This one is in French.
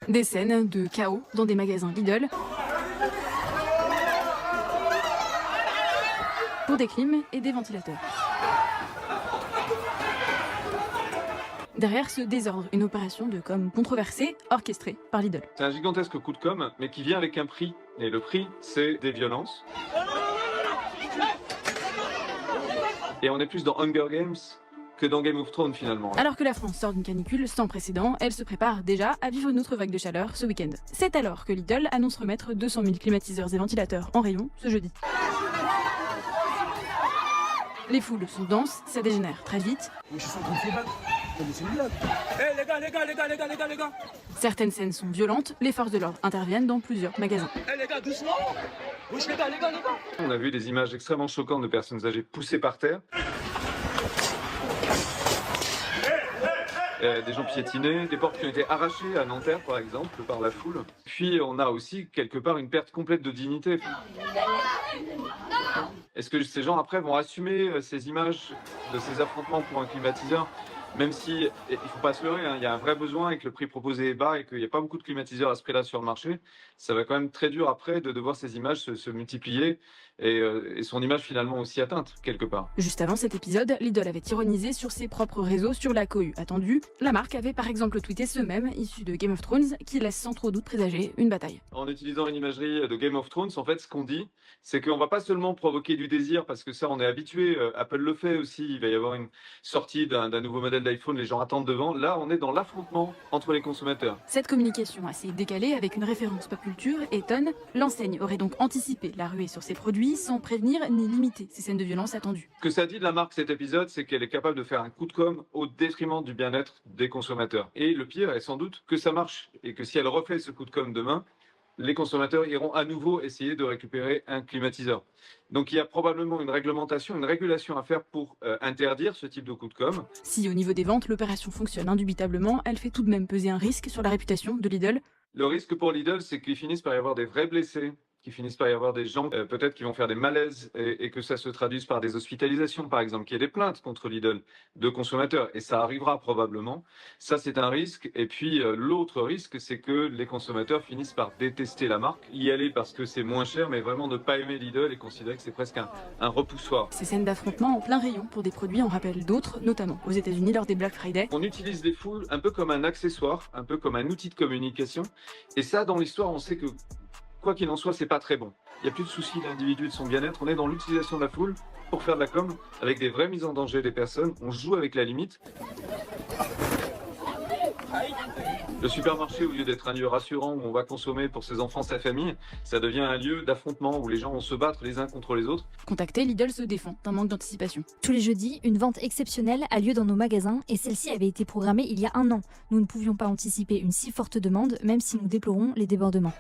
Des scènes de chaos dans des magasins Lidl pour des clims et des ventilateurs. Derrière ce désordre, une opération de com controversée, orchestrée par Lidl. C'est un gigantesque coup de com', mais qui vient avec un prix. Et le prix, c'est des violences. Et on est plus dans Hunger Games que dans Game of Thrones finalement. Alors que la France sort d'une canicule sans précédent, elle se prépare déjà à vivre une autre vague de chaleur ce week-end. C'est alors que Lidl annonce remettre 200 000 climatiseurs et ventilateurs en rayon ce jeudi. Les foules sont denses, ça dégénère très vite. Certaines scènes sont violentes, les forces de l'ordre interviennent dans plusieurs magasins. On a vu des images extrêmement choquantes de personnes âgées poussées par terre. Des gens piétinés, des portes qui ont été arrachées à Nanterre par exemple par la foule. Puis on a aussi quelque part une perte complète de dignité. Est-ce que ces gens après vont assumer ces images de ces affrontements pour un climatiseur? Même si, il ne faut pas se leurrer, il y a un vrai besoin et que le prix proposé est bas et qu'il n'y a pas beaucoup de climatiseurs à ce prix-là sur le marché, ça va quand même très dur après de voir ces images se multiplier et son image finalement aussi atteinte quelque part. Juste avant cet épisode, Lidl avait ironisé sur ses propres réseaux sur la cohue attendue. La marque avait par exemple tweeté ce même, issu de Game of Thrones, qui laisse sans trop doute présager une bataille. En utilisant une imagerie de Game of Thrones, en fait, ce qu'on dit, c'est qu'on va pas seulement provoquer du désir, parce que ça, on est habitué, Apple le fait aussi, il va y avoir une sortie d'un nouveau modèle d'iPhone, les gens attendent devant. Là, on est dans l'affrontement entre les consommateurs. Cette communication assez décalée, avec une référence pop culture, étonne. L'enseigne aurait donc anticipé la ruée sur ses produits, sans prévenir ni limiter ces scènes de violence attendues. Ce que ça dit de la marque, cet épisode, c'est qu'elle est capable de faire un coup de com' au détriment du bien-être des consommateurs. Et le pire est sans doute que ça marche, et que si elle refait ce coup de com' demain, les consommateurs iront à nouveau essayer de récupérer un climatiseur. Donc il y a probablement une réglementation, une régulation à faire pour interdire ce type de coup de com'. Si au niveau des ventes, l'opération fonctionne indubitablement, elle fait tout de même peser un risque sur la réputation de Lidl. Le risque pour Lidl, c'est qu'il finisse par y avoir des vrais blessés, qu'il finisse par y avoir des gens peut-être qui vont faire des malaises et que ça se traduise par des hospitalisations, par exemple, qu'il y ait des plaintes contre Lidl de consommateurs. Et ça arrivera probablement. Ça, c'est un risque. Et puis, l'autre risque, c'est que les consommateurs finissent par détester la marque, y aller parce que c'est moins cher, mais vraiment ne pas aimer Lidl et considérer que c'est presque un repoussoir. Ces scènes d'affrontement en plein rayon pour des produits en rappellent d'autres, notamment aux États-Unis lors des Black Friday. On utilise les foules un peu comme un accessoire, un peu comme un outil de communication. Et ça, dans l'histoire, on sait que quoi qu'il en soit, c'est pas très bon. Il n'y a plus de souci de l'individu et de son bien-être. On est dans l'utilisation de la foule pour faire de la com, avec des vraies mises en danger des personnes. On joue avec la limite. Le supermarché, au lieu d'être un lieu rassurant où on va consommer pour ses enfants, sa famille, ça devient un lieu d'affrontement où les gens vont se battre les uns contre les autres. Contacté, Lidl se défend d'un manque d'anticipation. Tous les jeudis, une vente exceptionnelle a lieu dans nos magasins et celle-ci avait été programmée il y a 1 an. Nous ne pouvions pas anticiper une si forte demande, même si nous déplorons les débordements.